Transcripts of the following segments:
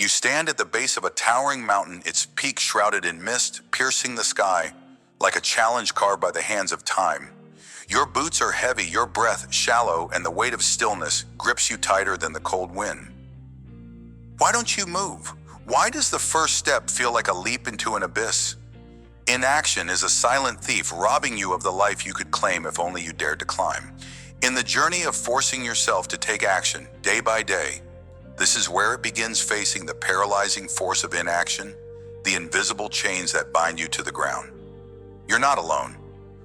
You stand at the base of a towering mountain, its peak shrouded in mist, piercing the sky like a challenge carved by the hands of time. Your boots are heavy, your breath shallow, and the weight of stillness grips you tighter than the cold wind. Why don't you move? Why does the first step feel like a leap into an abyss? Inaction is a silent thief robbing you of the life you could claim if only you dared to climb. In the journey of forcing yourself to take action day by day, this is where it begins, facing the paralyzing force of inaction, the invisible chains that bind you to the ground. You're not alone.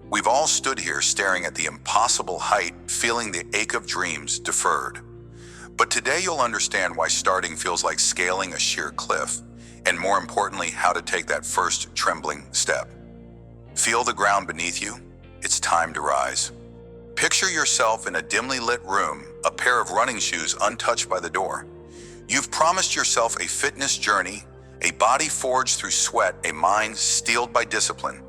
We've all stood here staring at the impossible height, feeling the ache of dreams deferred. But today you'll understand why starting feels like scaling a sheer cliff, and more importantly, how to take that first trembling step. Feel the ground beneath you. It's time to rise. Picture yourself in a dimly lit room, a pair of running shoes untouched by the door. You've promised yourself a fitness journey, a body forged through sweat, a mind steeled by discipline.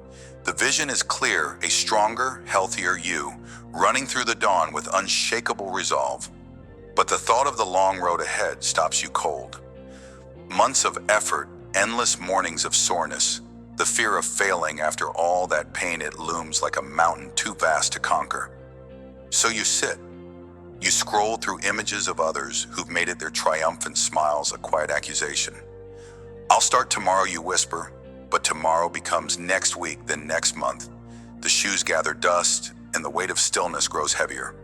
The vision is clear, a stronger, healthier you, running through the dawn with unshakable resolve. But the thought of the long road ahead stops you cold. Months of effort, endless mornings of soreness, the fear of failing after all that pain, it looms like a mountain too vast to conquer. So you sit. You scroll through images of others who've made it, their triumphant smiles a quiet accusation. I'll start tomorrow, you whisper, but tomorrow becomes next week, then next month. The shoes gather dust, and the weight of stillness grows heavier.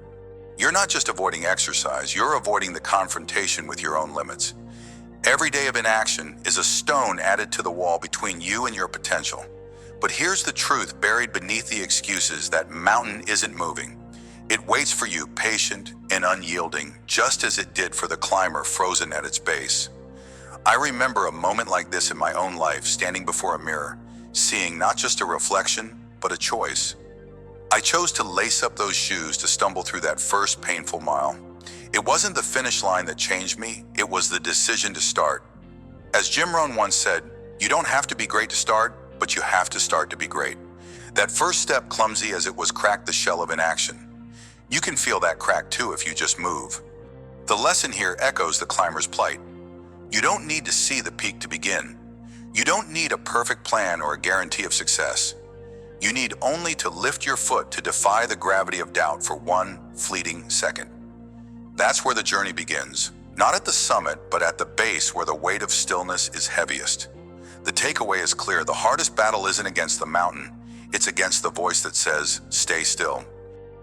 You're not just avoiding exercise, you're avoiding the confrontation with your own limits. Every day of inaction is a stone added to the wall between you and your potential. But here's the truth buried beneath the excuses: that mountain isn't moving. It waits for you, patient and unyielding, just as it did for the climber frozen at its base. I remember a moment like this in my own life, standing before a mirror, seeing not just a reflection, but a choice. I chose to lace up those shoes to stumble through that first painful mile. It wasn't the finish line that changed me, it was the decision to start. As Jim Rohn once said, you don't have to be great to start, but you have to start to be great. That first step, clumsy as it was, cracked the shell of inaction. You can feel that crack too if you just move. The lesson here echoes the climber's plight. You don't need to see the peak to begin. You don't need a perfect plan or a guarantee of success. You need only to lift your foot to defy the gravity of doubt for one fleeting second. That's where the journey begins, not at the summit, but at the base where the weight of stillness is heaviest. The takeaway is clear: the hardest battle isn't against the mountain, it's against the voice that says, stay still.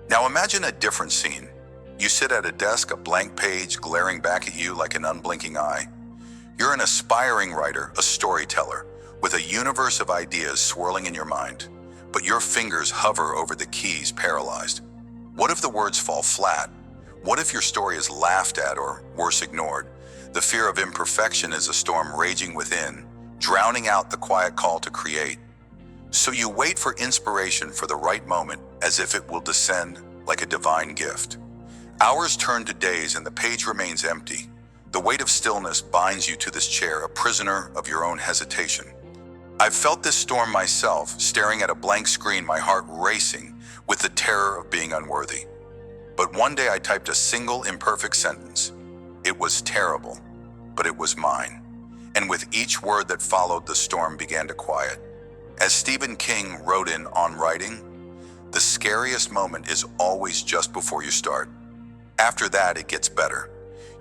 Now imagine a different scene. You sit at a desk, a blank page glaring back at you like an unblinking eye. You're an aspiring writer, a storyteller, with a universe of ideas swirling in your mind, but your fingers hover over the keys, paralyzed. What if the words fall flat? What if your story is laughed at, or worse, ignored? The fear of imperfection is a storm raging within, drowning out the quiet call to create. So you wait for inspiration, for the right moment, as if it will descend like a divine gift. Hours turn to days and the page remains empty. The weight of stillness binds you to this chair, a prisoner of your own hesitation. I've felt this storm myself, staring at a blank screen, my heart racing with the terror of being unworthy. But one day I typed a single imperfect sentence. It was terrible, but it was mine. And with each word that followed, the storm began to quiet. As Stephen King wrote in On Writing, the scariest moment is always just before you start. After that, it gets better.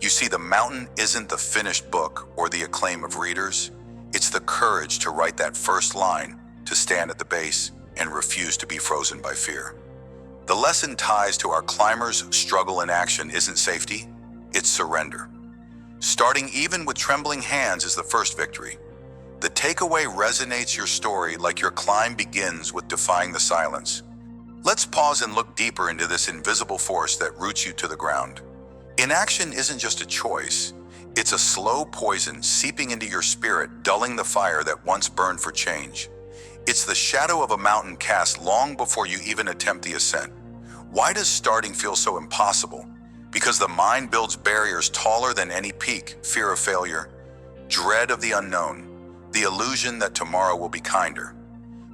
You see, the mountain isn't the finished book or the acclaim of readers. It's the courage to write that first line, to stand at the base and refuse to be frozen by fear. The lesson ties to our climbers' struggle in action isn't safety, it's surrender. Starting even with trembling hands is the first victory. The takeaway resonates: your story, like your climb, begins with defying the silence. Let's pause and look deeper into this invisible force that roots you to the ground. Inaction isn't just a choice, it's a slow poison seeping into your spirit, dulling the fire that once burned for change. It's the shadow of a mountain cast long before you even attempt the ascent. Why does starting feel so impossible? Because the mind builds barriers taller than any peak: fear of failure, dread of the unknown, the illusion that tomorrow will be kinder.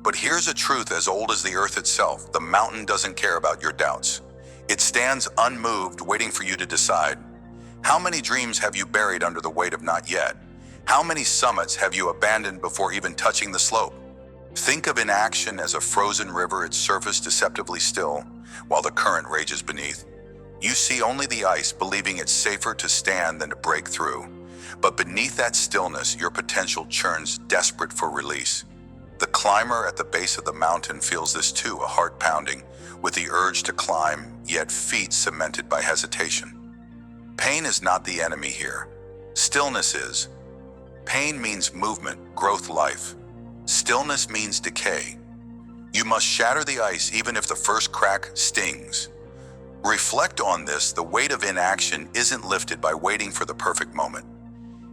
But here's a truth as old as the earth itself: the mountain doesn't care about your doubts. It stands unmoved, waiting for you to decide. How many dreams have you buried under the weight of not yet? How many summits have you abandoned before even touching the slope? Think of inaction as a frozen river, its surface deceptively still, while the current rages beneath. You see only the ice, believing it's safer to stand than to break through. But beneath that stillness, your potential churns, desperate for release. The climber at the base of the mountain feels this too, a heart pounding, with the urge to climb, yet feet cemented by hesitation. Pain is not the enemy here. Stillness is. Pain means movement, growth, life. Stillness means decay. You must shatter the ice even if the first crack stings. Reflect on this. The weight of inaction isn't lifted by waiting for the perfect moment.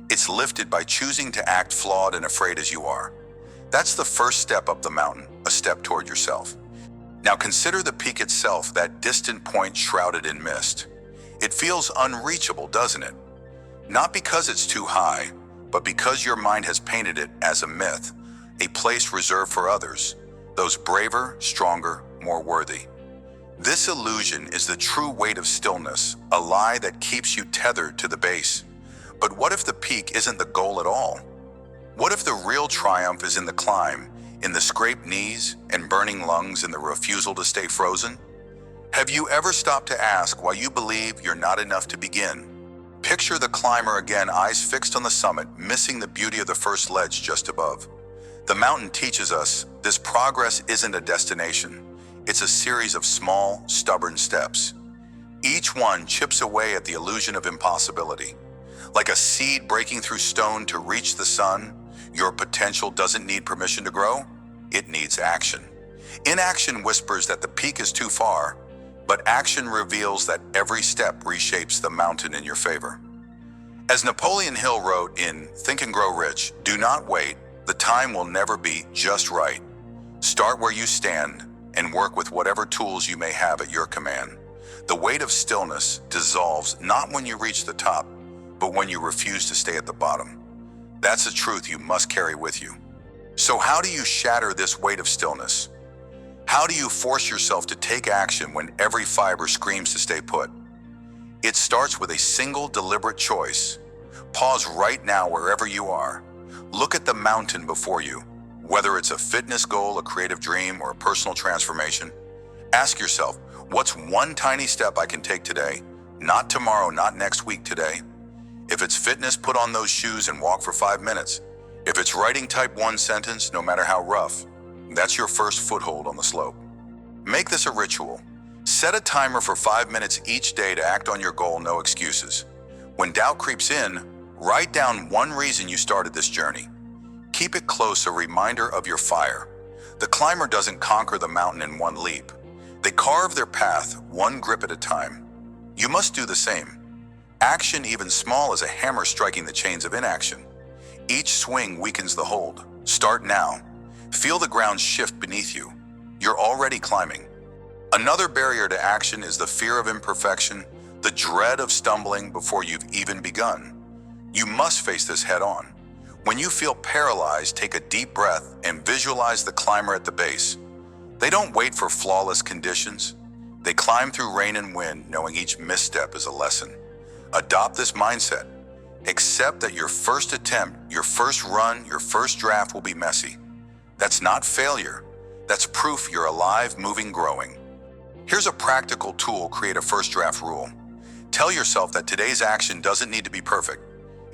It's lifted by choosing to act flawed and afraid as you are. That's the first step up the mountain, a step toward yourself. Now consider the peak itself, that distant point shrouded in mist. It feels unreachable, doesn't it? Not because it's too high, but because your mind has painted it as a myth, a place reserved for others, those braver, stronger, more worthy. This illusion is the true weight of stillness, a lie that keeps you tethered to the base. But what if the peak isn't the goal at all? What if the real triumph is in the climb, in the scraped knees and burning lungs, and the refusal to stay frozen? Have you ever stopped to ask why you believe you're not enough to begin? Picture the climber again, eyes fixed on the summit, missing the beauty of the first ledge just above. The mountain teaches us this progress isn't a destination. It's a series of small, stubborn steps. Each one chips away at the illusion of impossibility. Like a seed breaking through stone to reach the sun, your potential doesn't need permission to grow. It needs action. Inaction whispers that the peak is too far, but action reveals that every step reshapes the mountain in your favor. As Napoleon Hill wrote in Think and Grow Rich, do not wait. The time will never be just right. Start where you stand and work with whatever tools you may have at your command. The weight of stillness dissolves not when you reach the top, but when you refuse to stay at the bottom. That's a truth you must carry with you. So how do you shatter this weight of stillness? How do you force yourself to take action when every fiber screams to stay put? It starts with a single deliberate choice. Pause right now wherever you are. Look at the mountain before you. Whether it's a fitness goal, a creative dream, or a personal transformation, ask yourself, what's one tiny step I can take today? Not tomorrow, not next week, today. If it's fitness, put on those shoes and walk for 5 minutes. If it's writing, type one sentence, no matter how rough. That's your first foothold on the slope. Make this a ritual. Set a timer for 5 minutes each day to act on your goal, no excuses. When doubt creeps in, write down one reason you started this journey. Keep it close, a reminder of your fire. The climber doesn't conquer the mountain in one leap. They carve their path, one grip at a time. You must do the same. Action, even small, is a hammer striking the chains of inaction. Each swing weakens the hold. Start now. Feel the ground shift beneath you. You're already climbing. Another barrier to action is the fear of imperfection, the dread of stumbling before you've even begun. You must face this head on. When you feel paralyzed, take a deep breath and visualize the climber at the base. They don't wait for flawless conditions. They climb through rain and wind, knowing each misstep is a lesson. Adopt this mindset. Accept that your first attempt, your first run, your first draft will be messy. That's not failure. That's proof you're alive, moving, growing. Here's a practical tool: create a first draft rule. Tell yourself that today's action doesn't need to be perfect.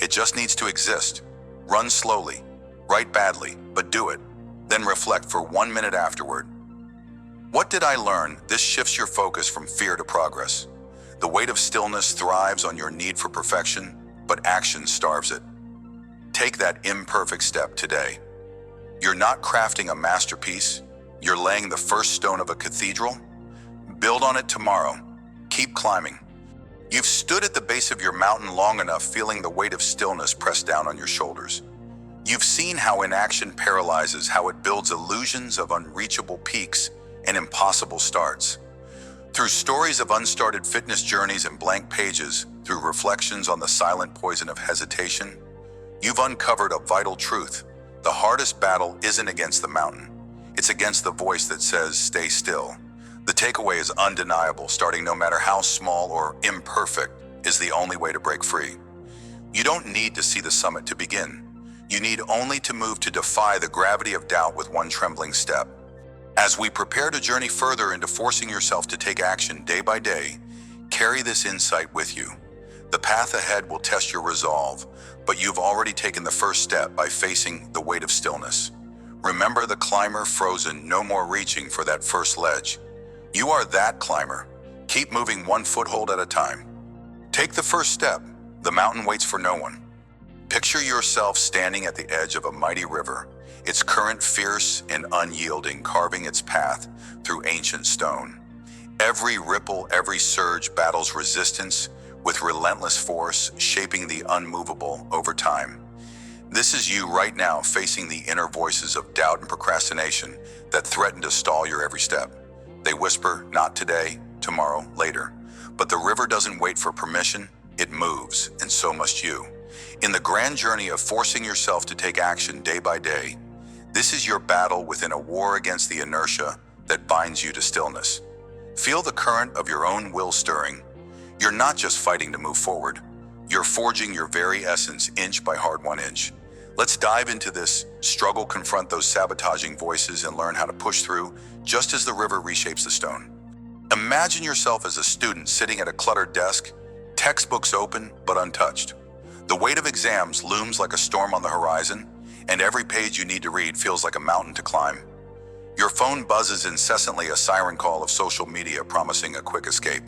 It just needs to exist. Run slowly, write badly, but do it. Then reflect for 1 minute afterward. What did I learn? This shifts your focus from fear to progress. The weight of stillness thrives on your need for perfection, but action starves it. Take that imperfect step today. You're not crafting a masterpiece. You're laying the first stone of a cathedral. Build on it tomorrow. Keep climbing. You've stood at the base of your mountain long enough, feeling the weight of stillness press down on your shoulders. You've seen how inaction paralyzes, how it builds illusions of unreachable peaks and impossible starts. Through stories of unstarted fitness journeys and blank pages, through reflections on the silent poison of hesitation, you've uncovered a vital truth. The hardest battle isn't against the mountain. It's against the voice that says, stay still. The takeaway is undeniable. Starting, no matter how small or imperfect, is the only way to break free. You don't need to see the summit to begin. You need only to move to defy the gravity of doubt with one trembling step. As we prepare to journey further into forcing yourself to take action day by day, carry this insight with you. The path ahead will test your resolve, but you've already taken the first step by facing the weight of stillness. Remember the climber frozen, no more reaching for that first ledge. You are that climber. Keep moving one foothold at a time. Take the first step. The mountain waits for no one. Picture yourself standing at the edge of a mighty river, its current fierce and unyielding, carving its path through ancient stone. Every ripple, every surge battles resistance with relentless force, shaping the unmovable over time. This is you right now, facing the inner voices of doubt and procrastination that threaten to stall your every step. They whisper, not today, tomorrow, later. But the river doesn't wait for permission, it moves, and so must you. In the grand journey of forcing yourself to take action day by day, this is your battle within a war against the inertia that binds you to stillness. Feel the current of your own will stirring. You're not just fighting to move forward. You're forging your very essence inch by hard-won inch. Let's dive into this struggle, confront those sabotaging voices, and learn how to push through just as the river reshapes the stone. Imagine yourself as a student sitting at a cluttered desk, textbooks open but untouched. The weight of exams looms like a storm on the horizon, and every page you need to read feels like a mountain to climb. Your phone buzzes incessantly, a siren call of social media promising a quick escape.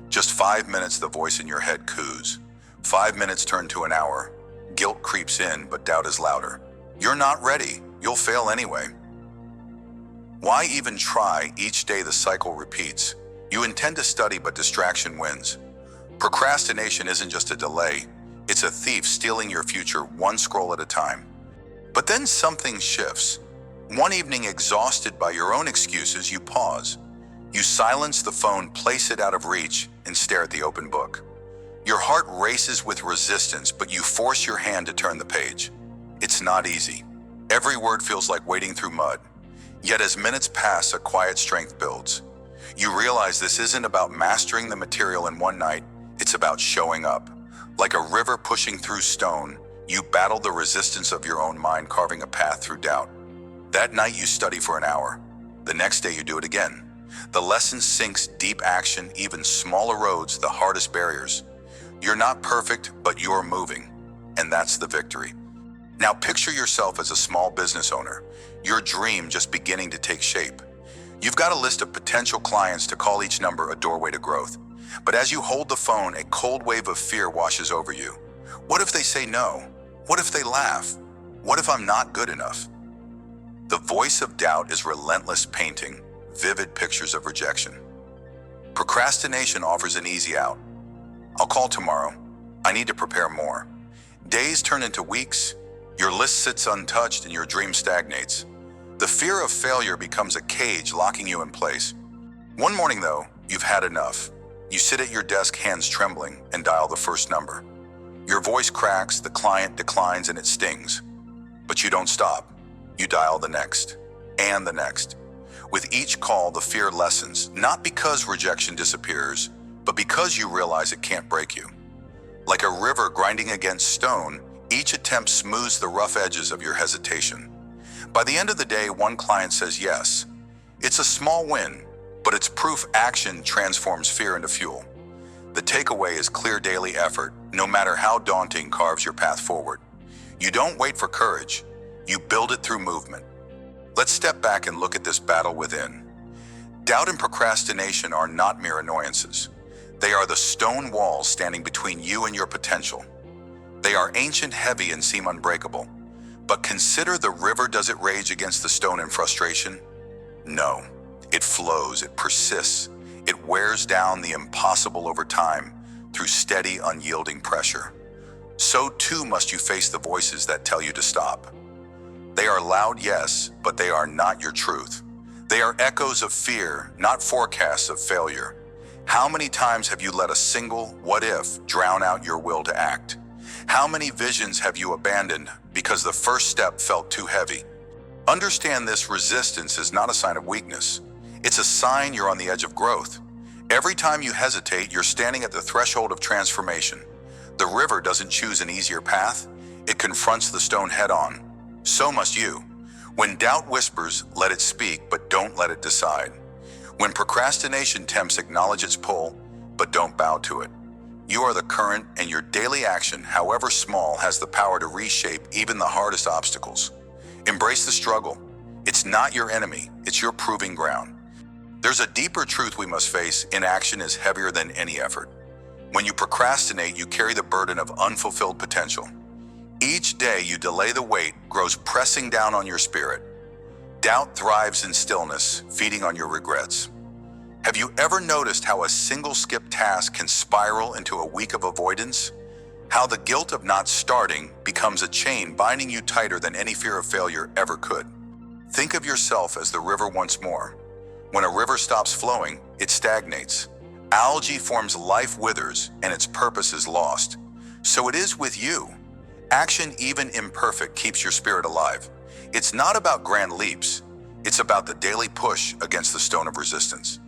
Just 5 minutes, the voice in your head coos. 5 minutes turn to an hour. Guilt creeps in, but doubt is louder. You're not ready. You'll fail anyway. Why even try? Each day the cycle repeats. You intend to study, but distraction wins. Procrastination isn't just a delay. It's a thief stealing your future one scroll at a time. But then something shifts. One evening, exhausted by your own excuses, you pause. You silence the phone, place it out of reach, and stare at the open book. Your heart races with resistance, but you force your hand to turn the page. It's not easy. Every word feels like wading through mud. Yet as minutes pass, a quiet strength builds. You realize this isn't about mastering the material in one night, it's about showing up. Like a river pushing through stone, you battle the resistance of your own mind, carving a path through doubt. That night you study for an hour. The next day you do it again. The lesson sinks deep. Action, even small, erodes the hardest barriers. You're not perfect, but you're moving. And that's the victory. Now picture yourself as a small business owner, your dream just beginning to take shape. You've got a list of potential clients to call, each number a doorway to growth. But as you hold the phone, a cold wave of fear washes over you. What if they say no? What if they laugh? What if I'm not good enough? The voice of doubt is relentless, painting vivid pictures of rejection. Procrastination offers an easy out. I'll call tomorrow. I need to prepare more. Days turn into weeks. Your list sits untouched and your dream stagnates. The fear of failure becomes a cage locking you in place. One morning, though, you've had enough. You sit at your desk, hands trembling, and dial the first number. Your voice cracks, the client declines, and it stings. But you don't stop. You dial the next, and the next. With each call, the fear lessens, not because rejection disappears, but because you realize it can't break you. Like a river grinding against stone, each attempt smooths the rough edges of your hesitation. By the end of the day, one client says yes. It's a small win, but it's proof action transforms fear into fuel. The takeaway is clear: daily effort, no matter how daunting, carves your path forward. You don't wait for courage, you build it through movement. Let's step back and look at this battle within. Doubt and procrastination are not mere annoyances. They are the stone walls standing between you and your potential. They are ancient, heavy, and seem unbreakable. But consider the river. Does it rage against the stone in frustration? No. It flows, it persists, it wears down the impossible over time through steady, unyielding pressure. So too must you face the voices that tell you to stop. They are loud, yes, but they are not your truth. They are echoes of fear, not forecasts of failure. How many times have you let a single what if drown out your will to act? How many visions have you abandoned because the first step felt too heavy? Understand this: resistance is not a sign of weakness. It's a sign you're on the edge of growth. Every time you hesitate, you're standing at the threshold of transformation. The river doesn't choose an easier path. It confronts the stone head-on. So must you. When doubt whispers, let it speak, but don't let it decide. When procrastination tempts, acknowledge its pull, but don't bow to it. You are the current, and your daily action, however small, has the power to reshape even the hardest obstacles. Embrace the struggle. It's not your enemy, it's your proving ground. There's a deeper truth we must face: inaction is heavier than any effort. When you procrastinate, you carry the burden of unfulfilled potential. Each day you delay, the weight grows, pressing down on your spirit. Doubt thrives in stillness, feeding on your regrets. Have you ever noticed how a single skipped task can spiral into a week of avoidance? How the guilt of not starting becomes a chain binding you tighter than any fear of failure ever could? Think of yourself as the river once more. When a river stops flowing, it stagnates. Algae forms, life withers, and its purpose is lost. So it is with you. Action, even imperfect, keeps your spirit alive. It's not about grand leaps. It's about the daily push against the stone of resistance.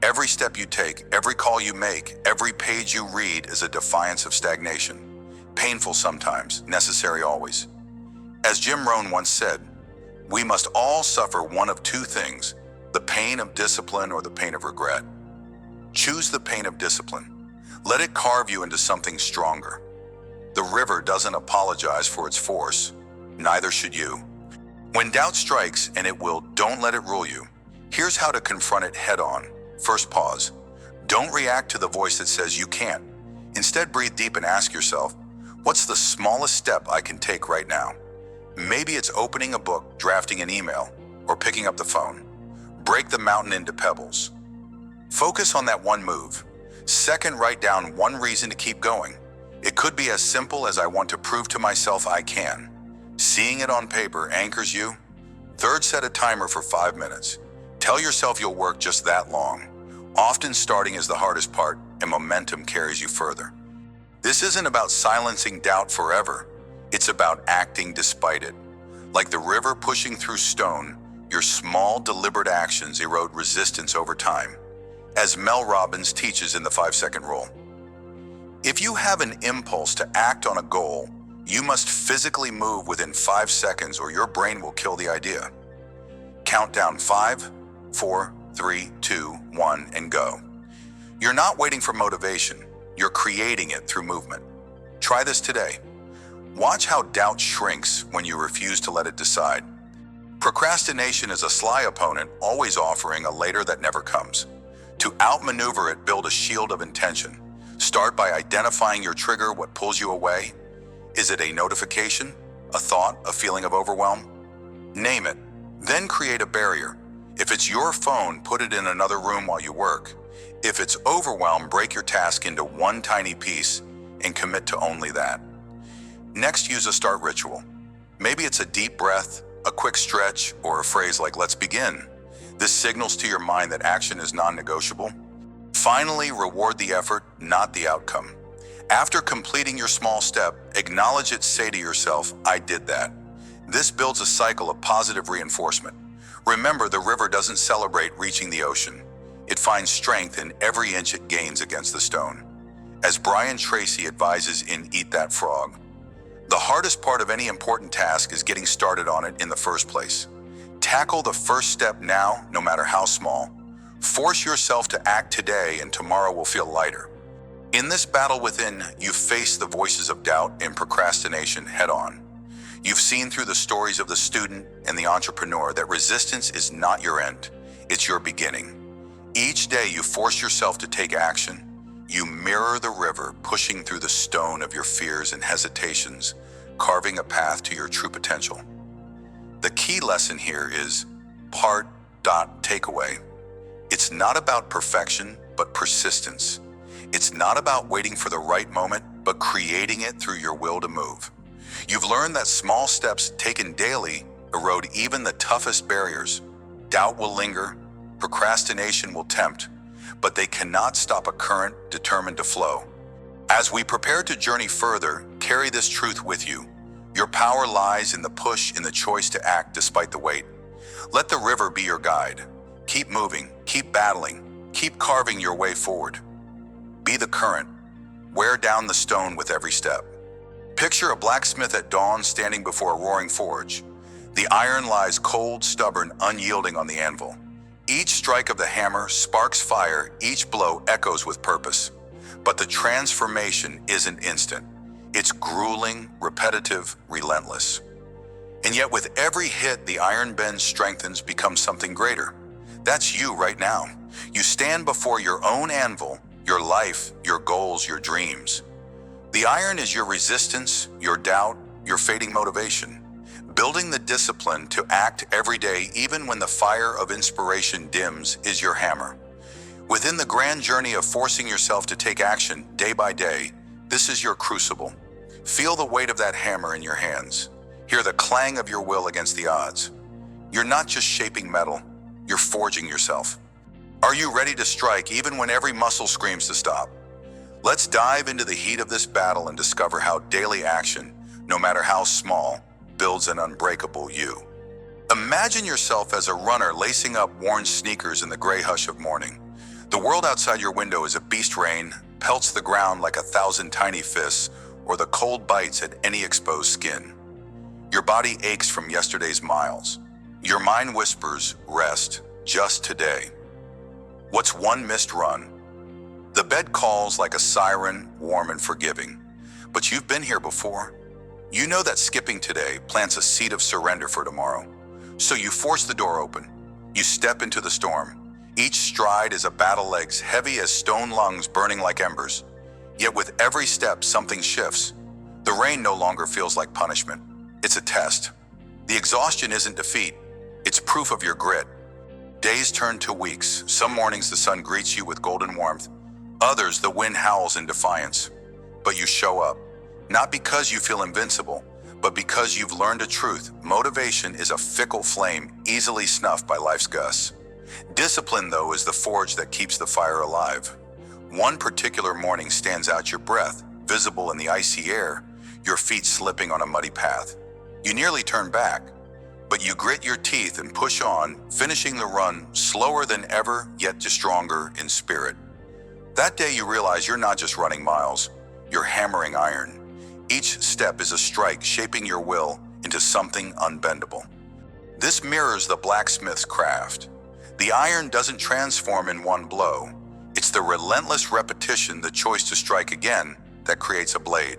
Every step you take, every call you make, every page you read is a defiance of stagnation. Painful sometimes, necessary always. As Jim Rohn once said, we must all suffer one of two things: the pain of discipline or the pain of regret. Choose the pain of discipline. Let it carve you into something stronger. The river doesn't apologize for its force. Neither should you. When doubt strikes, and it will, don't let it rule you. Here's how to confront it head on. First, pause. Don't react to the voice that says you can't. Instead, breathe deep and ask yourself, what's the smallest step I can take right now? Maybe it's opening a book, drafting an email, or picking up the phone. Break the mountain into pebbles. Focus on that one move. Second, write down one reason to keep going. It could be as simple as I want to prove to myself I can. Seeing it on paper anchors you. Third, set a timer for 5 minutes. Tell yourself you'll work just that long. Often starting is the hardest part, and momentum carries you further. This isn't about silencing doubt forever. It's about acting despite it. Like the river pushing through stone, your small, deliberate actions erode resistance over time, as Mel Robbins teaches in the 5-second rule. If you have an impulse to act on a goal, you must physically move within 5 seconds or your brain will kill the idea. Count down 5, 4, 3, 2, 1, and go. You're not waiting for motivation, you're creating it through movement. Try this today. Watch how doubt shrinks when you refuse to let it decide. Procrastination is a sly opponent, always offering a later that never comes. To outmaneuver it, build a shield of intention. Start by identifying your trigger, what pulls you away. Is it a notification, a thought, a feeling of overwhelm? Name it, then create a barrier. If it's your phone, put it in another room while you work. If it's overwhelm, break your task into one tiny piece and commit to only that. Next, use a start ritual. Maybe it's a deep breath, a quick stretch, or a phrase like "let's begin." This signals to your mind that action is non-negotiable. Finally, reward the effort, not the outcome. After completing your small step, acknowledge it, say to yourself, I did that. This builds a cycle of positive reinforcement. Remember, the river doesn't celebrate reaching the ocean. It finds strength in every inch it gains against the stone. As Brian Tracy advises in Eat That Frog, the hardest part of any important task is getting started on it in the first place. Tackle the first step now, no matter how small. Force yourself to act today, and tomorrow will feel lighter. In this battle within, you face the voices of doubt and procrastination head on. You've seen through the stories of the student and the entrepreneur that resistance is not your end, it's your beginning. Each day you force yourself to take action. You mirror the river pushing through the stone of your fears and hesitations, carving a path to your true potential. The key lesson here is takeaway. It's not about perfection, but persistence. It's not about waiting for the right moment, but creating it through your will to move. You've learned that small steps taken daily erode even the toughest barriers. Doubt will linger, procrastination will tempt, but they cannot stop a current determined to flow. As we prepare to journey further, carry this truth with you. Your power lies in the push, in the choice to act despite the weight. Let the river be your guide. Keep moving, keep battling, keep carving your way forward. Be the current. Wear down the stone with every step. Picture a blacksmith at dawn standing before a roaring forge. The iron lies cold, stubborn, unyielding on the anvil. Each strike of the hammer sparks fire, each blow echoes with purpose. But the transformation isn't instant. It's grueling, repetitive, relentless. And yet with every hit, the iron bends, strengthens, becomes something greater. That's you right now. You stand before your own anvil, your life, your goals, your dreams. The iron is your resistance, your doubt, your fading motivation. Building the discipline to act every day, even when the fire of inspiration dims, is your hammer. Within the grand journey of forcing yourself to take action day by day, this is your crucible. Feel the weight of that hammer in your hands. Hear the clang of your will against the odds. You're not just shaping metal, you're forging yourself. Are you ready to strike even when every muscle screams to stop? Let's dive into the heat of this battle and discover how daily action, no matter how small, builds an unbreakable you. Imagine yourself as a runner lacing up worn sneakers in the gray hush of morning. The world outside your window is a beast rain, pelts the ground like 1,000 tiny fists, or the cold bites at any exposed skin. Your body aches from yesterday's miles. Your mind whispers, rest, just today. What's one missed run? The bed calls like a siren, warm and forgiving. But you've been here before. You know that skipping today plants a seed of surrender for tomorrow. So you force the door open. You step into the storm. Each stride is a battle, legs heavy as stone, lungs burning like embers. Yet with every step, something shifts. The rain no longer feels like punishment. It's a test. The exhaustion isn't defeat. It's proof of your grit. Days turn to weeks. Some mornings the sun greets you with golden warmth. Others, the wind howls in defiance. But you show up. Not because you feel invincible, but because you've learned a truth. Motivation is a fickle flame, easily snuffed by life's gusts. Discipline, though, is the forge that keeps the fire alive. One particular morning stands out, your breath visible in the icy air, your feet slipping on a muddy path. You nearly turn back, but you grit your teeth and push on, finishing the run slower than ever, yet stronger in spirit. That day you realize you're not just running miles, you're hammering iron. Each step is a strike, shaping your will into something unbendable. This mirrors the blacksmith's craft. The iron doesn't transform in one blow. It's the relentless repetition, the choice to strike again, that creates a blade.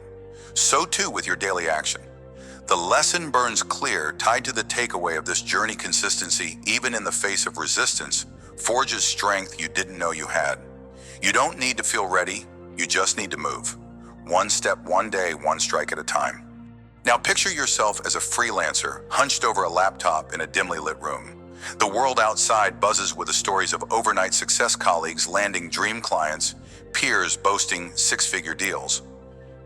So too with your daily action. The lesson burns clear, tied to the takeaway of this journey: consistency, even in the face of resistance, forges strength you didn't know you had. You don't need to feel ready, you just need to move. One step, one day, one strike at a time. Now picture yourself as a freelancer, hunched over a laptop in a dimly lit room. The world outside buzzes with the stories of overnight success, colleagues landing dream clients, peers boasting six-figure deals.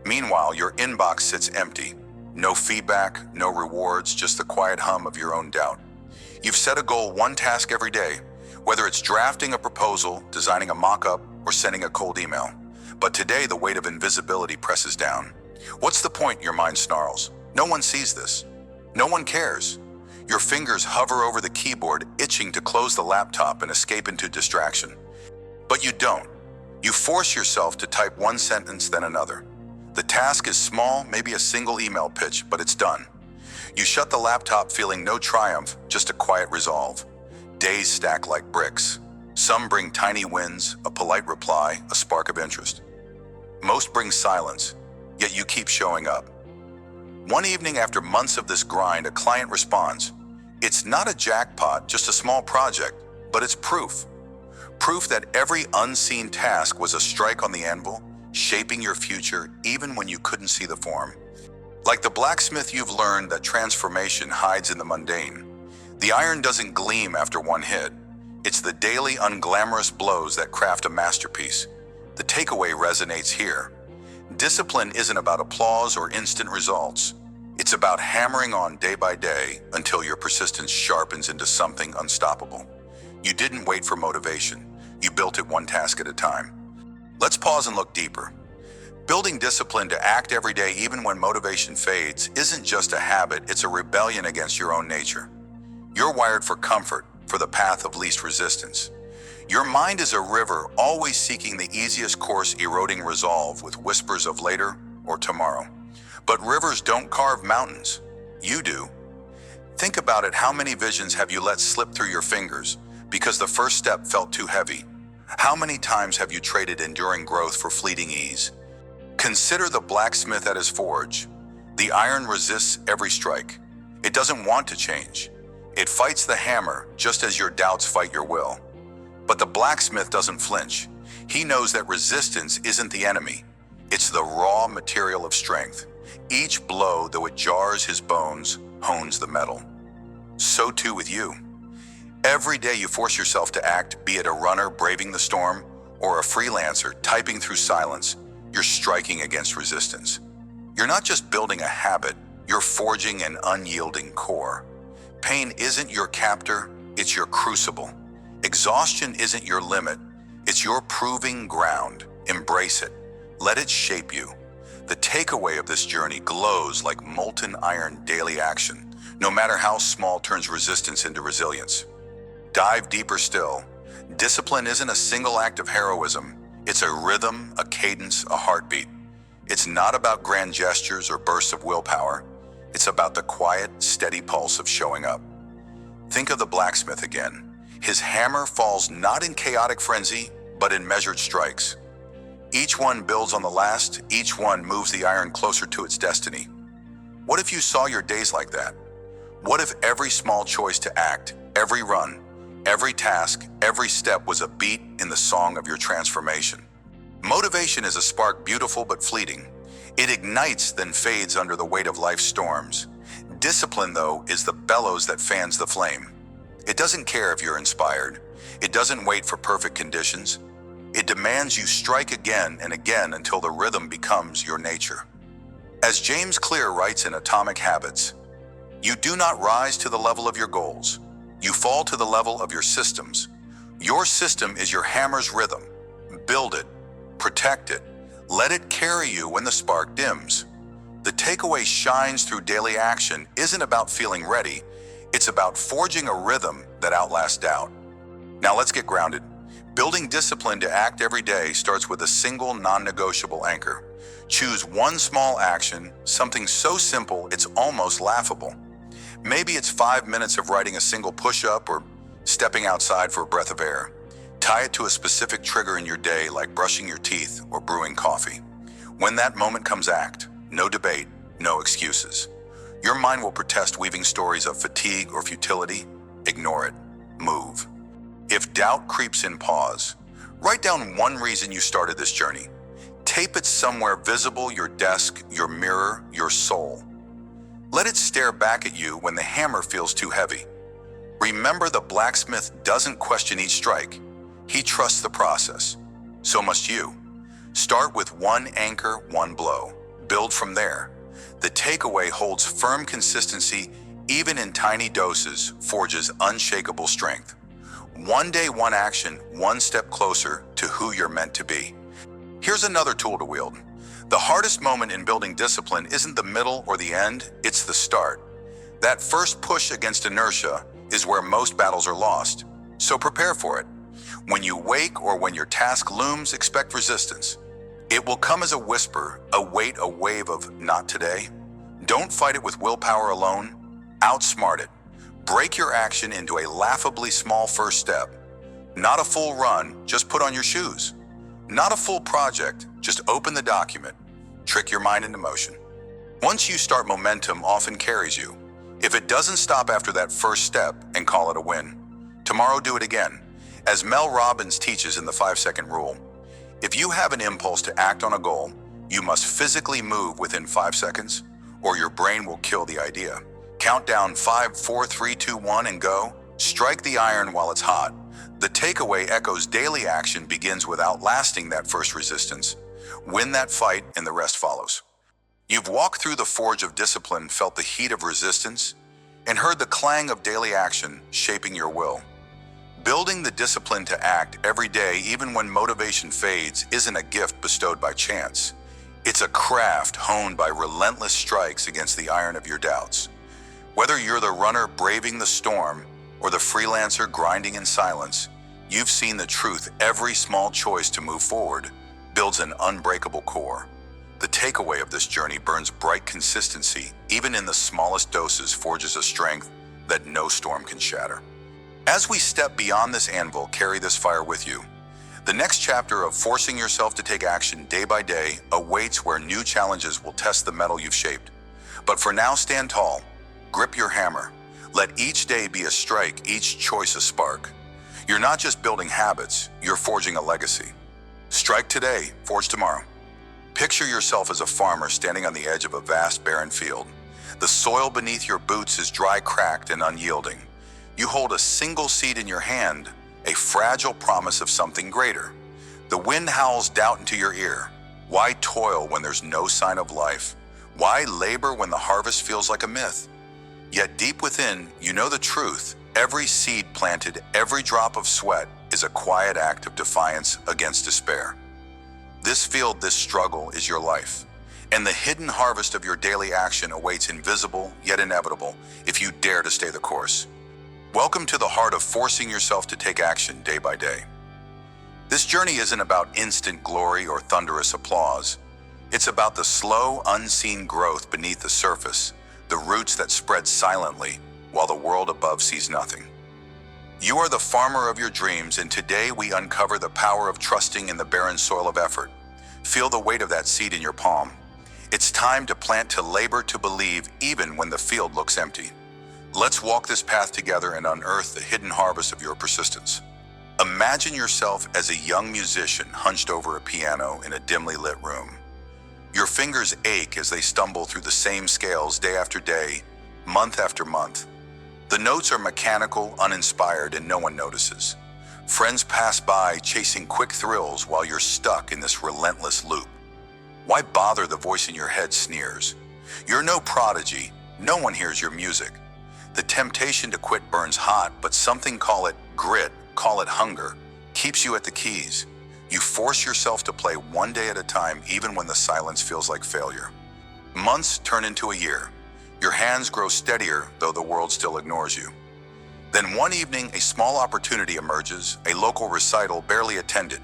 Meanwhile, your inbox sits empty. No feedback, no rewards, just the quiet hum of your own doubt. You've set a goal, one task every day, whether it's drafting a proposal, designing a mock-up, or sending a cold email. But today, the weight of invisibility presses down. What's the point? Your mind snarls. No one sees this. No one cares. Your fingers hover over the keyboard, itching to close the laptop and escape into distraction. But you don't. You force yourself to type one sentence, then another. The task is small, maybe a single email pitch, but it's done. You shut the laptop feeling no triumph, just a quiet resolve. Days stack like bricks. Some bring tiny wins, a polite reply, a spark of interest. Most bring silence, yet you keep showing up. One evening, after months of this grind, a client responds. It's not a jackpot, just a small project, but it's proof. Proof that every unseen task was a strike on the anvil, shaping your future even when you couldn't see the form. Like the blacksmith, you've learned that transformation hides in the mundane. The iron doesn't gleam after one hit. It's the daily unglamorous blows that craft a masterpiece. The takeaway resonates here. Discipline isn't about applause or instant results. It's about hammering on day by day until your persistence sharpens into something unstoppable. You didn't wait for motivation. You built it one task at a time. Let's pause and look deeper. Building discipline to act every day even when motivation fades isn't just a habit, it's a rebellion against your own nature. You're wired for comfort, for the path of least resistance. Your mind is a river, always seeking the easiest course, eroding resolve with whispers of later or tomorrow. But rivers don't carve mountains. You do. Think about it. How many visions have you let slip through your fingers because the first step felt too heavy? How many times have you traded enduring growth for fleeting ease? Consider the blacksmith at his forge. The iron resists every strike. It doesn't want to change. It fights the hammer just as your doubts fight your will. But the blacksmith doesn't flinch. He knows that resistance isn't the enemy. It's the raw material of strength. Each blow, though it jars his bones, hones the metal. So too with you. Every day you force yourself to act, be it a runner braving the storm or a freelancer typing through silence, you're striking against resistance. You're not just building a habit, you're forging an unyielding core. Pain isn't your captor, it's your crucible. Exhaustion isn't your limit, it's your proving ground. Embrace it. Let it shape you. The takeaway of this journey glows like molten iron. Daily action, no matter how small, turns resistance into resilience. Dive deeper still. Discipline isn't a single act of heroism. It's a rhythm, a cadence, a heartbeat. It's not about grand gestures or bursts of willpower. It's about the quiet, steady pulse of showing up. Think of the blacksmith again. His hammer falls not in chaotic frenzy, but in measured strikes. Each one builds on the last, each one moves the iron closer to its destiny. What if you saw your days like that? What if every small choice to act, every run, every task, every step was a beat in the song of your transformation? Motivation is a spark, beautiful but fleeting. It ignites, then fades under the weight of life's storms. Discipline, though, is the bellows that fans the flame. It doesn't care if you're inspired. It doesn't wait for perfect conditions. It demands you strike again and again until the rhythm becomes your nature. As James Clear writes in Atomic Habits, you do not rise to the level of your goals. You fall to the level of your systems. Your system is your hammer's rhythm. Build it, protect it, let it carry you when the spark dims. The takeaway shines through daily action isn't about feeling ready. It's about forging a rhythm that outlasts doubt. Now let's get grounded. Building discipline to act every day starts with a single non-negotiable anchor. Choose one small action, something so simple it's almost laughable. Maybe it's 5 minutes of writing a single push-up or stepping outside for a breath of air. Tie it to a specific trigger in your day, like brushing your teeth or brewing coffee. When that moment comes, act. No debate, no excuses. Your mind will protest, weaving stories of fatigue or futility. Ignore it. Move. If doubt creeps in, pause. Write down one reason you started this journey. Tape it somewhere visible: your desk, your mirror, your soul. Let it stare back at you when the hammer feels too heavy. Remember, the blacksmith doesn't question each strike. He trusts the process. So must you. Start with one anchor, one blow. Build from there. The takeaway holds firm consistency, even in tiny doses, forges unshakable strength. One day, one action, one step closer to who you're meant to be. Here's another tool to wield. The hardest moment in building discipline isn't the middle or the end, it's the start. That first push against inertia is where most battles are lost. So prepare for it. When you wake or when your task looms, expect resistance. It will come as a whisper, a weight, a wave of "not today." Don't fight it with willpower alone. Outsmart it. Break your action into a laughably small first step. Not a full run, just put on your shoes. Not a full project, just open the document. Trick your mind into motion. Once you start, momentum often carries you. If it doesn't stop after that first step, and call it a win. Tomorrow, do it again. As Mel Robbins teaches in the 5-second rule, if you have an impulse to act on a goal, you must physically move within 5 seconds, or your brain will kill the idea. Count down 5, 4, 3, 2, 1, and go. Strike the iron while it's hot. The takeaway echoes: daily action begins with outlasting that first resistance. Win that fight and the rest follows. You've walked through the forge of discipline, felt the heat of resistance, and heard the clang of daily action shaping your will. Building the discipline to act every day, even when motivation fades, isn't a gift bestowed by chance. It's a craft honed by relentless strikes against the iron of your doubts. Whether you're the runner braving the storm or the freelancer grinding in silence, you've seen the truth. Every small choice to move forward builds an unbreakable core. The takeaway of this journey burns bright consistency, even in the smallest doses forges a strength that no storm can shatter. As we step beyond this anvil, carry this fire with you. The next chapter of forcing yourself to take action day by day awaits, where new challenges will test the metal you've shaped. But for now, stand tall, grip your hammer. Let each day be a strike, each choice a spark. You're not just building habits, you're forging a legacy. Strike today, forge tomorrow. Picture yourself as a farmer standing on the edge of a vast barren field. The soil beneath your boots is dry, cracked, and unyielding. You hold a single seed in your hand, a fragile promise of something greater. The wind howls doubt into your ear. Why toil when there's no sign of life? Why labor when the harvest feels like a myth? Yet deep within, you know the truth. Every seed planted, every drop of sweat is a quiet act of defiance against despair. This field, this struggle is your life. And the hidden harvest of your daily action awaits, invisible yet inevitable, if you dare to stay the course. Welcome to the heart of forcing yourself to take action day by day. This journey isn't about instant glory or thunderous applause. It's about the slow, unseen growth beneath the surface, the roots that spread silently while the world above sees nothing. You are the farmer of your dreams, and today we uncover the power of trusting in the barren soil of effort. Feel the weight of that seed in your palm. It's time to plant, to labor, to believe, even when the field looks empty. Let's walk this path together and unearth the hidden harvest of your persistence. Imagine yourself as a young musician hunched over a piano in a dimly lit room. Your fingers ache as they stumble through the same scales day after day, month after month. The notes are mechanical, uninspired, and no one notices. Friends pass by, chasing quick thrills while you're stuck in this relentless loop. Why bother? The voice in your head sneers. You're no prodigy. No one hears your music. The temptation to quit burns hot, but something, call it grit, call it hunger, keeps you at the keys. You force yourself to play one day at a time, even when the silence feels like failure. Months turn into a year. Your hands grow steadier, though the world still ignores you. Then one evening, a small opportunity emerges, a local recital barely attended.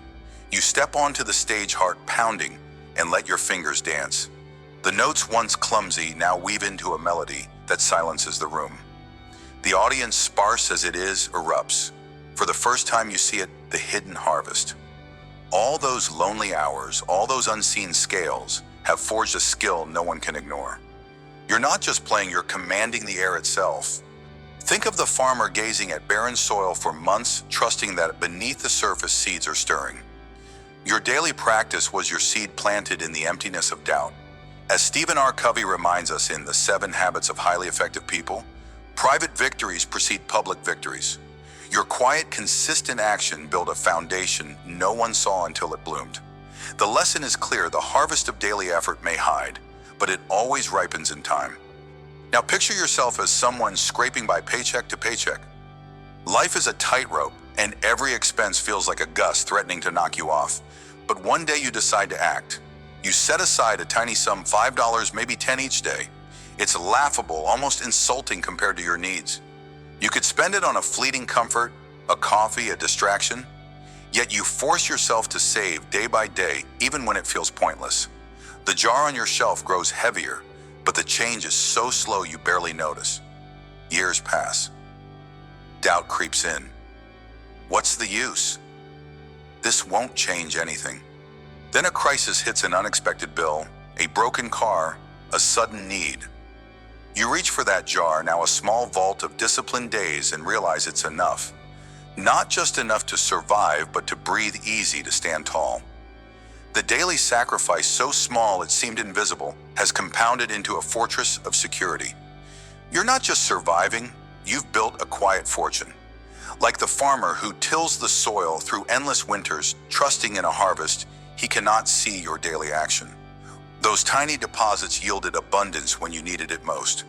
You step onto the stage, heart pounding, and let your fingers dance. The notes, once clumsy, now weave into a melody that silences the room. The audience, sparse as it is, erupts. For the first time you see it, the hidden harvest. All those lonely hours, all those unseen scales, have forged a skill no one can ignore. You're not just playing, you're commanding the air itself. Think of the farmer gazing at barren soil for months, trusting that beneath the surface seeds are stirring. Your daily practice was your seed planted in the emptiness of doubt. As Stephen R. Covey reminds us in The 7 Habits of Highly Effective People, private victories precede public victories. Your quiet, consistent action built a foundation no one saw until it bloomed. The lesson is clear: the harvest of daily effort may hide, but it always ripens in time. Now picture yourself as someone scraping by paycheck to paycheck. Life is a tightrope, and every expense feels like a gust threatening to knock you off. But one day you decide to act. You set aside a tiny sum, $5, maybe 10 each day. It's laughable, almost insulting compared to your needs. You could spend it on a fleeting comfort, a coffee, a distraction. Yet you force yourself to save day by day, even when it feels pointless. The jar on your shelf grows heavier, but the change is so slow you barely notice. Years pass. Doubt creeps in. What's the use? This won't change anything. Then a crisis hits, an unexpected bill, a broken car, a sudden need. You reach for that jar, now a small vault of disciplined days, and realize it's enough. Not just enough to survive, but to breathe easy, to stand tall. The daily sacrifice, so small it seemed invisible, has compounded into a fortress of security. You're not just surviving, you've built a quiet fortune. Like the farmer who tills the soil through endless winters, trusting in a harvest, he cannot see your daily action. Those tiny deposits yielded abundance when you needed it most.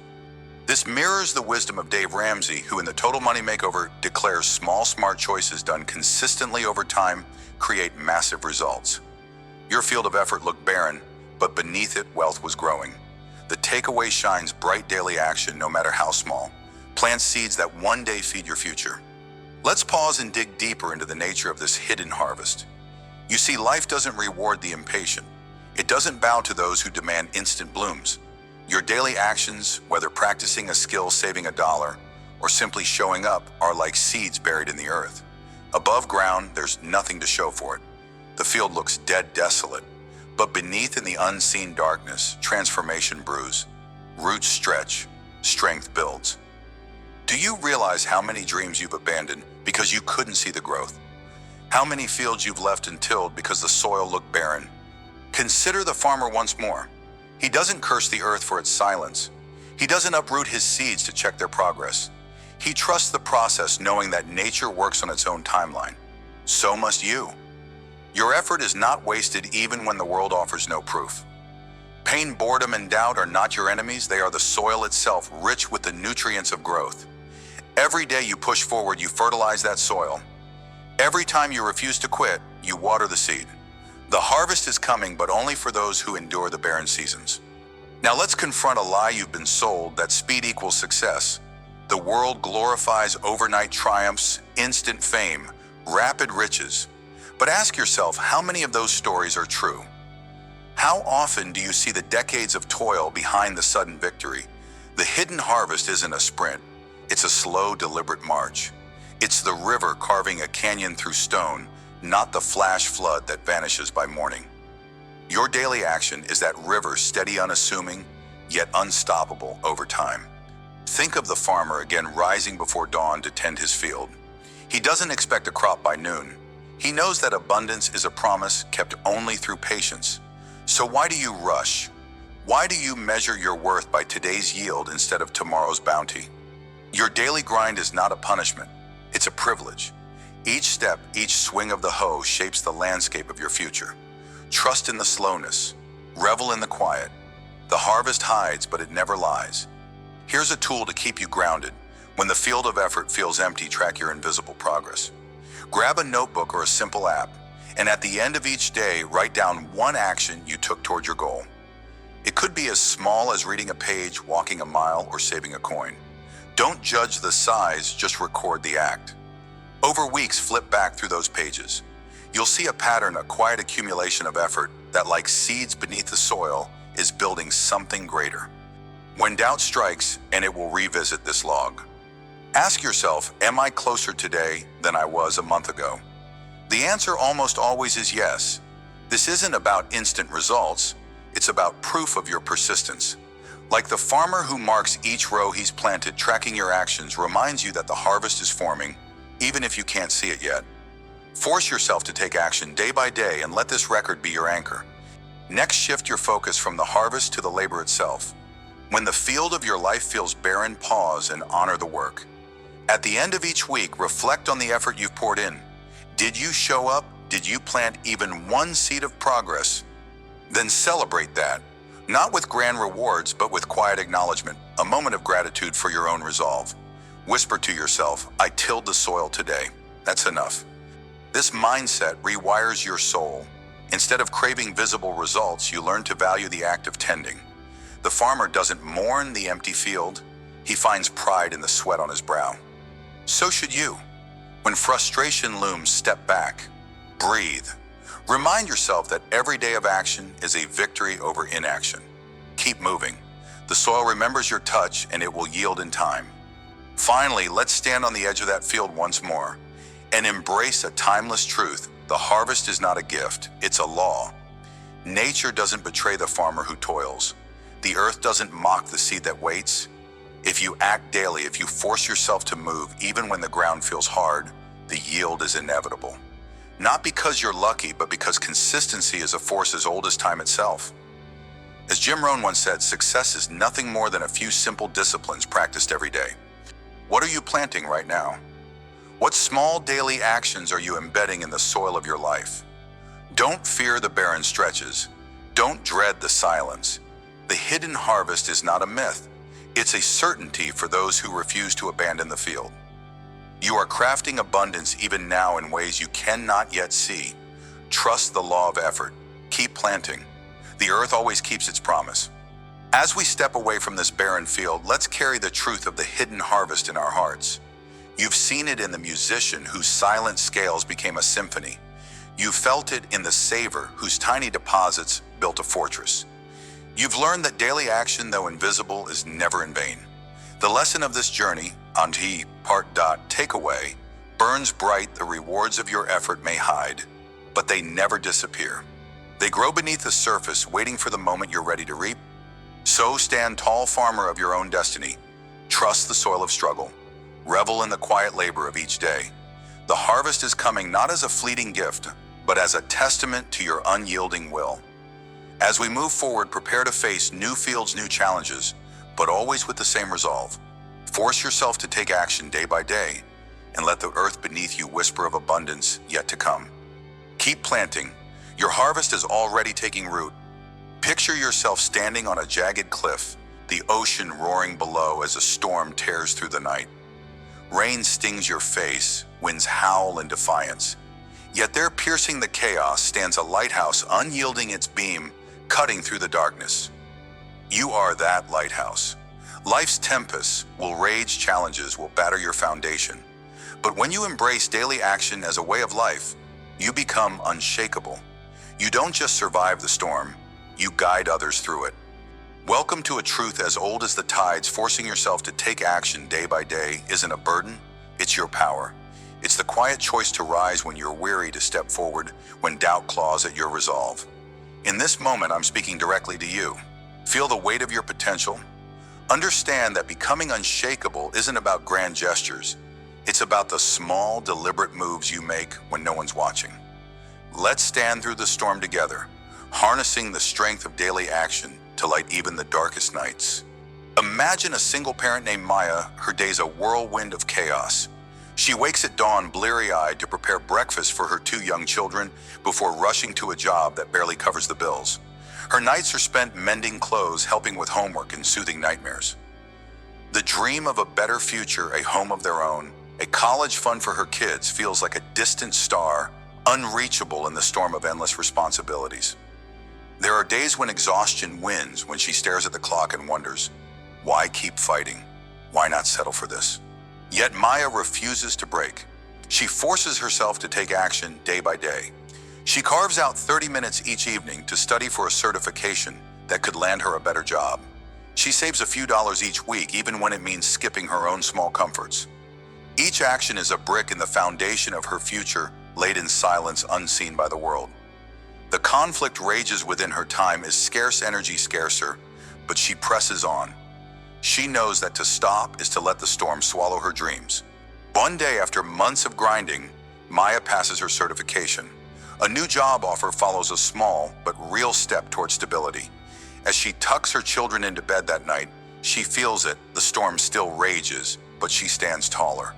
This mirrors the wisdom of Dave Ramsey, who in the Total Money Makeover declares small, smart choices done consistently over time create massive results. Your field of effort looked barren, but beneath it, wealth was growing. The takeaway shines bright: daily action, no matter how small. Plant seeds that one day feed your future. Let's pause and dig deeper into the nature of this hidden harvest. You see, life doesn't reward the impatient. It doesn't bow to those who demand instant blooms. Your daily actions, whether practicing a skill saving a dollar or simply showing up, are like seeds buried in the earth. Above ground, there's nothing to show for it. The field looks dead desolate, but beneath in the unseen darkness, transformation brews. Roots stretch, strength builds. Do you realize how many dreams you've abandoned because you couldn't see the growth? How many fields you've left untilled because the soil looked barren? Consider the farmer once more. He doesn't curse the earth for its silence. He doesn't uproot his seeds to check their progress. He trusts the process, knowing that nature works on its own timeline. So must you. Your effort is not wasted even when the world offers no proof. Pain, boredom, and doubt are not your enemies. They are the soil itself, rich with the nutrients of growth. Every day you push forward, you fertilize that soil. Every time you refuse to quit, you water the seed. The harvest is coming, but only for those who endure the barren seasons. Now let's confront a lie you've been sold, that speed equals success. The world glorifies overnight triumphs, instant fame, rapid riches. But ask yourself, how many of those stories are true? How often do you see the decades of toil behind the sudden victory? The hidden harvest isn't a sprint. It's a slow, deliberate march. It's the river carving a canyon through stone, not the flash flood that vanishes by morning. Your daily action is that river, steady, unassuming, yet unstoppable over time. Think of the farmer again, rising before dawn to tend his field. He doesn't expect a crop by noon. He knows that abundance is a promise kept only through patience. So why do you rush? Why do you measure your worth by today's yield instead of tomorrow's bounty? Your daily grind is not a punishment. It's a privilege. Each step, each swing of the hoe shapes the landscape of your future. Trust in the slowness. Revel in the quiet. The harvest hides, but it never lies. Here's a tool to keep you grounded. When the field of effort feels empty, track your invisible progress. Grab a notebook or a simple app, and at the end of each day, write down one action you took toward your goal. It could be as small as reading a page, walking a mile, or saving a coin. Don't judge the size, just record the act. Over weeks, flip back through those pages. You'll see a pattern, a quiet accumulation of effort that, like seeds beneath the soil, is building something greater. When doubt strikes, and it will revisit this log. Ask yourself, am I closer today than I was a month ago? The answer almost always is yes. This isn't about instant results, it's about proof of your persistence. Like the farmer who marks each row he's planted, tracking your actions reminds you that the harvest is forming, even if you can't see it yet. Force yourself to take action day by day and let this record be your anchor. Next, shift your focus from the harvest to the labor itself. When the field of your life feels barren, pause and honor the work. At the end of each week, reflect on the effort you've poured in. Did you show up? Did you plant even one seed of progress? Then celebrate that, not with grand rewards, but with quiet acknowledgement, a moment of gratitude for your own resolve. Whisper to yourself, I tilled the soil today. That's enough. This mindset rewires your soul. Instead of craving visible results, you learn to value the act of tending. The farmer doesn't mourn the empty field. He finds pride in the sweat on his brow. So should you. When frustration looms, step back. Breathe. Remind yourself that every day of action is a victory over inaction. Keep moving. The soil remembers your touch, and it will yield in time. Finally, let's stand on the edge of that field once more and embrace a timeless truth. The harvest is not a gift, it's a law. Nature doesn't betray the farmer who toils. The earth doesn't mock the seed that waits. If you act daily, if you force yourself to move, even when the ground feels hard, the yield is inevitable. Not because you're lucky, but because consistency is a force as old as time itself. As Jim Rohn once said, success is nothing more than a few simple disciplines practiced every day. What are you planting right now? What small daily actions are you embedding in the soil of your life? Don't fear the barren stretches. Don't dread the silence. The hidden harvest is not a myth. It's a certainty for those who refuse to abandon the field. You are crafting abundance even now in ways you cannot yet see. Trust the law of effort. Keep planting. The earth always keeps its promise. As we step away from this barren field, let's carry the truth of the hidden harvest in our hearts. You've seen it in the musician whose silent scales became a symphony. You felt it in the saver whose tiny deposits built a fortress. You've learned that daily action, though invisible, is never in vain. The lesson of this journey, takeaway, burns bright. The rewards of your effort may hide, but they never disappear. They grow beneath the surface, waiting for the moment you're ready to reap. So stand tall, farmer of your own destiny. Trust the soil of struggle. Revel in the quiet labor of each day. The harvest is coming not as a fleeting gift, but as a testament to your unyielding will. As we move forward, prepare to face new fields, new challenges, but always with the same resolve. Force yourself to take action day by day, and let the earth beneath you whisper of abundance yet to come. Keep planting. Your harvest is already taking root. Picture yourself standing on a jagged cliff, the ocean roaring below as a storm tears through the night. Rain stings your face, winds howl in defiance. Yet there, piercing the chaos, stands a lighthouse, unyielding its beam, cutting through the darkness. You are that lighthouse. Life's tempests will rage, challenges will batter your foundation. But when you embrace daily action as a way of life, you become unshakable. You don't just survive the storm, you guide others through it. Welcome to a truth as old as the tides. Forcing yourself to take action day by day isn't a burden, it's your power. It's the quiet choice to rise when you're weary, to step forward when doubt claws at your resolve. In this moment, I'm speaking directly to you. Feel the weight of your potential. Understand that becoming unshakable isn't about grand gestures. It's about the small, deliberate moves you make when no one's watching. Let's stand through the storm together, harnessing the strength of daily action to light even the darkest nights. Imagine a single parent named Maya, her day's a whirlwind of chaos. She wakes at dawn bleary-eyed to prepare breakfast for her 2 young children before rushing to a job that barely covers the bills. Her nights are spent mending clothes, helping with homework, and soothing nightmares. The dream of a better future, a home of their own, a college fund for her kids feels like a distant star, unreachable in the storm of endless responsibilities. There are days when exhaustion wins, when she stares at the clock and wonders, why keep fighting? Why not settle for this? Yet Maya refuses to break. She forces herself to take action day by day. She carves out 30 minutes each evening to study for a certification that could land her a better job. She saves a few dollars each week, even when it means skipping her own small comforts. Each action is a brick in the foundation of her future, laid in silence, unseen by the world. The conflict rages within her. Time is scarce, energy scarcer, but she presses on. She knows that to stop is to let the storm swallow her dreams. One day, after months of grinding, Maya passes her certification. A new job offer follows, a small but real step toward stability. As she tucks her children into bed that night, she feels it. The storm still rages, but she stands taller.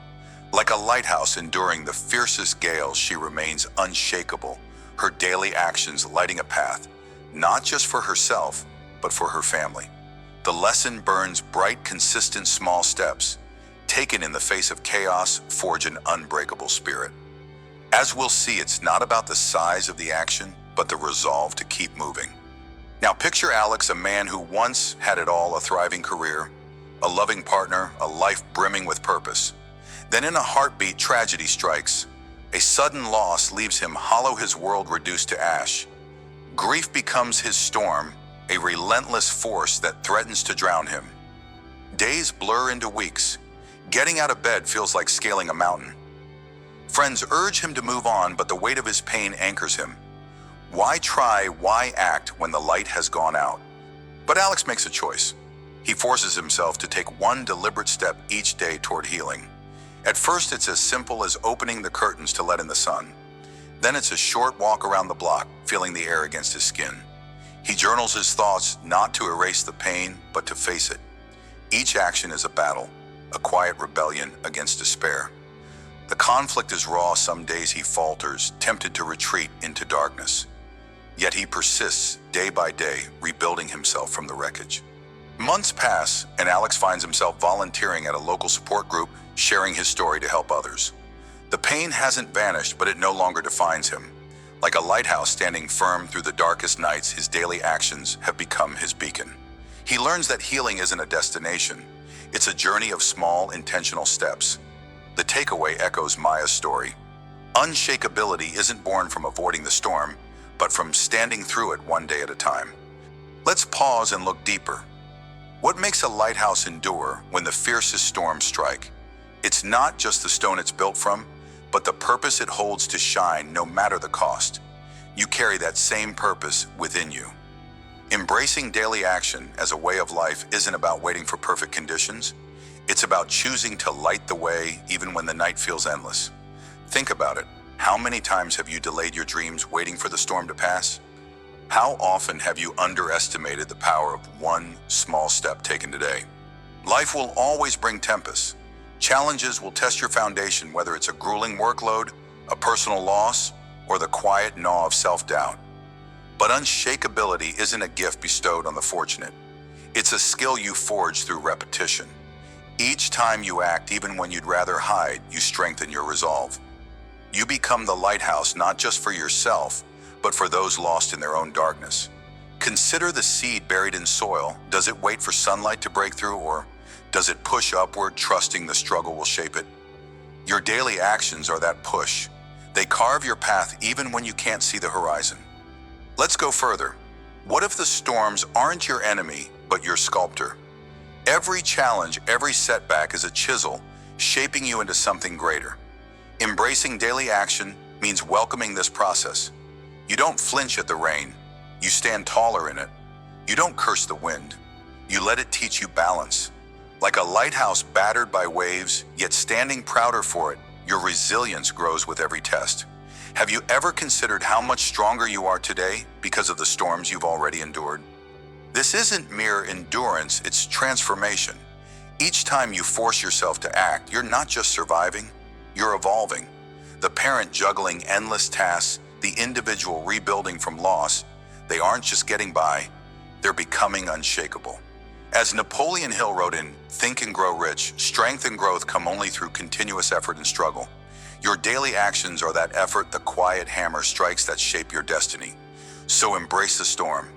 Like a lighthouse enduring the fiercest gales, she remains unshakable, her daily actions lighting a path, not just for herself, but for her family. The lesson burns bright, consistent, small steps, taken in the face of chaos, forge an unbreakable spirit. As we'll see, it's not about the size of the action, but the resolve to keep moving. Now picture Alex, a man who once had it all, a thriving career, a loving partner, a life brimming with purpose. Then in a heartbeat, tragedy strikes. A sudden loss leaves him hollow, his world reduced to ash. Grief becomes his storm, a relentless force that threatens to drown him. Days blur into weeks. Getting out of bed feels like scaling a mountain. Friends urge him to move on, but the weight of his pain anchors him. Why try, why act when the light has gone out? But Alex makes a choice. He forces himself to take one deliberate step each day toward healing. At first, it's as simple as opening the curtains to let in the sun. Then it's a short walk around the block, feeling the air against his skin. He journals his thoughts, not to erase the pain, but to face it. Each action is a battle, a quiet rebellion against despair. The conflict is raw. Some days he falters, tempted to retreat into darkness. Yet he persists day by day, rebuilding himself from the wreckage. Months pass, and Alex finds himself volunteering at a local support group, sharing his story to help others. The pain hasn't vanished, but it no longer defines him. Like a lighthouse standing firm through the darkest nights, his daily actions have become his beacon. He learns that healing isn't a destination. It's a journey of small, intentional steps. The takeaway echoes Maya's story. Unshakability isn't born from avoiding the storm, but from standing through it one day at a time. Let's pause and look deeper. What makes a lighthouse endure when the fiercest storms strike? It's not just the stone it's built from, but the purpose it holds to shine no matter the cost. You carry that same purpose within you. Embracing daily action as a way of life isn't about waiting for perfect conditions. It's about choosing to light the way even when the night feels endless. Think about it. How many times have you delayed your dreams waiting for the storm to pass? How often have you underestimated the power of one small step taken today? Life will always bring tempests. Challenges will test your foundation, whether it's a grueling workload, a personal loss, or the quiet gnaw of self-doubt. But unshakability isn't a gift bestowed on the fortunate. It's a skill you forge through repetition. Each time you act, even when you'd rather hide, you strengthen your resolve. You become the lighthouse not just for yourself, but for those lost in their own darkness. Consider the seed buried in soil. Does it wait for sunlight to break through, or does it push upward, trusting the struggle will shape it? Your daily actions are that push. They carve your path even when you can't see the horizon. Let's go further. What if the storms aren't your enemy, but your sculptor? Every challenge, every setback is a chisel, shaping you into something greater. Embracing daily action means welcoming this process. You don't flinch at the rain. You stand taller in it. You don't curse the wind. You let it teach you balance. Like a lighthouse battered by waves, yet standing prouder for it, your resilience grows with every test. Have you ever considered how much stronger you are today because of the storms you've already endured? This isn't mere endurance, it's transformation. Each time you force yourself to act, you're not just surviving, you're evolving. The parent juggling endless tasks, the individual rebuilding from loss, they aren't just getting by, they're becoming unshakable. As Napoleon Hill wrote in Think and Grow Rich, strength and growth come only through continuous effort and struggle. Your daily actions are that effort, the quiet hammer strikes that shape your destiny. So embrace the storm.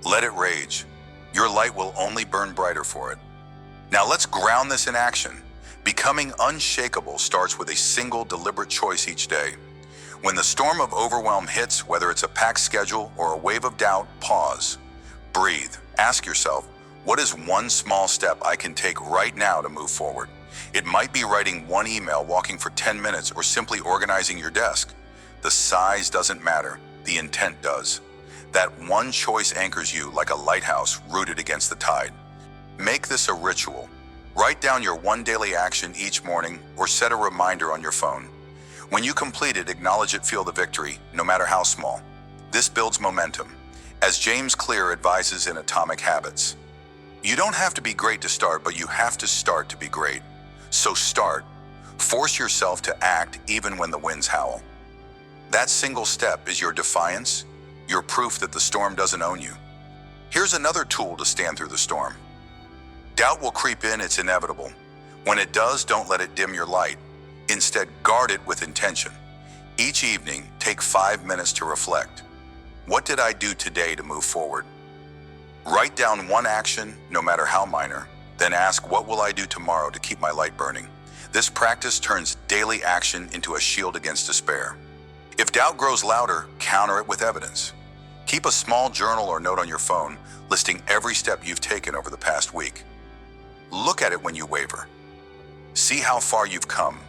Let it rage. Your light will only burn brighter for it. Now let's ground this in action. Becoming unshakable starts with a single deliberate choice each day. When the storm of overwhelm hits, whether it's a packed schedule or a wave of doubt, pause. Breathe. Ask yourself, what is one small step I can take right now to move forward? It might be writing one email, walking for 10 minutes, or simply organizing your desk. The size doesn't matter, the intent does. That one choice anchors you like a lighthouse rooted against the tide. Make this a ritual. Write down your one daily action each morning or set a reminder on your phone. When you complete it, acknowledge it, feel the victory, no matter how small. This builds momentum. As James Clear advises in Atomic Habits, you don't have to be great to start, but you have to start to be great. So start. Force yourself to act even when the winds howl. That single step is your defiance, your proof that the storm doesn't own you. Here's another tool to stand through the storm. Doubt will creep in, it's inevitable. When it does, don't let it dim your light. Instead, guard it with intention. Each evening, take 5 minutes to reflect. What did I do today to move forward? Write down one action, no matter how minor, then ask, what will I do tomorrow to keep my light burning? This practice turns daily action into a shield against despair. If doubt grows louder, counter it with evidence. Keep a small journal or note on your phone, listing every step you've taken over the past week. Look at it when you waver. See how far you've come.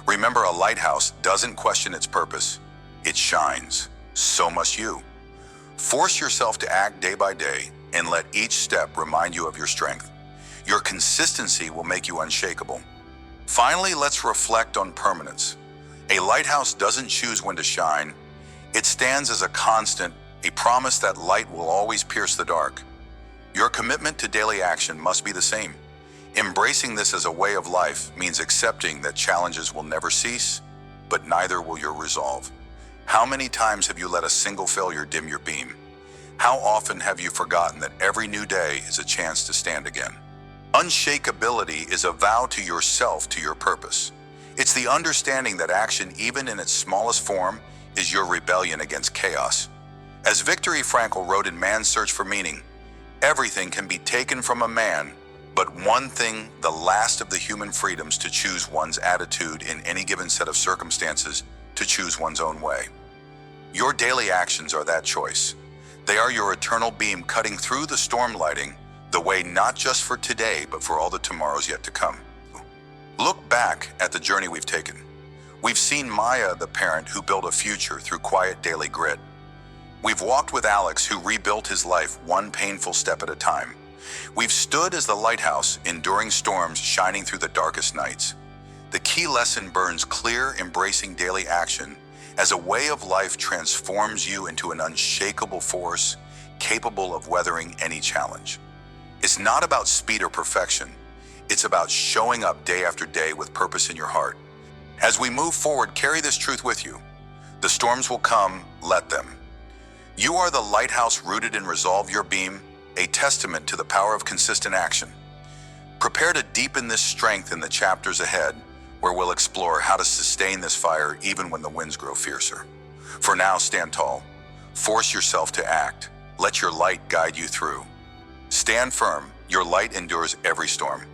Remember, a lighthouse doesn't question its purpose. It shines. So must you. Force yourself to act day by day and let each step remind you of your strength. Your consistency will make you unshakable. Finally, let's reflect on permanence. A lighthouse doesn't choose when to shine. It stands as a constant, a promise that light will always pierce the dark. Your commitment to daily action must be the same. Embracing this as a way of life means accepting that challenges will never cease, but neither will your resolve. How many times have you let a single failure dim your beam? How often have you forgotten that every new day is a chance to stand again? Unshakability is a vow to yourself, to your purpose. It's the understanding that action, even in its smallest form, is your rebellion against chaos. As Viktor Frankl wrote in Man's Search for Meaning, everything can be taken from a man, but one thing, the last of the human freedoms, to choose one's attitude in any given set of circumstances, to choose one's own way. Your daily actions are that choice. They are your eternal beam cutting through the storm, lighting the way not just for today, but for all the tomorrows yet to come. Look back at the journey we've taken. We've seen Maya, the parent who built a future through quiet daily grit. We've walked with Alex, who rebuilt his life one painful step at a time. We've stood as the lighthouse, enduring storms, shining through the darkest nights. The key lesson burns clear: embracing daily action as a way of life transforms you into an unshakable force capable of weathering any challenge. It's not about speed or perfection. It's about showing up day after day with purpose in your heart. As we move forward, carry this truth with you. The storms will come, let them. You are the lighthouse rooted in resolve, your beam, a testament to the power of consistent action. Prepare to deepen this strength in the chapters ahead, where we'll explore how to sustain this fire even when the winds grow fiercer. For now, stand tall. Force yourself to act. Let your light guide you through. Stand firm. Your light endures every storm.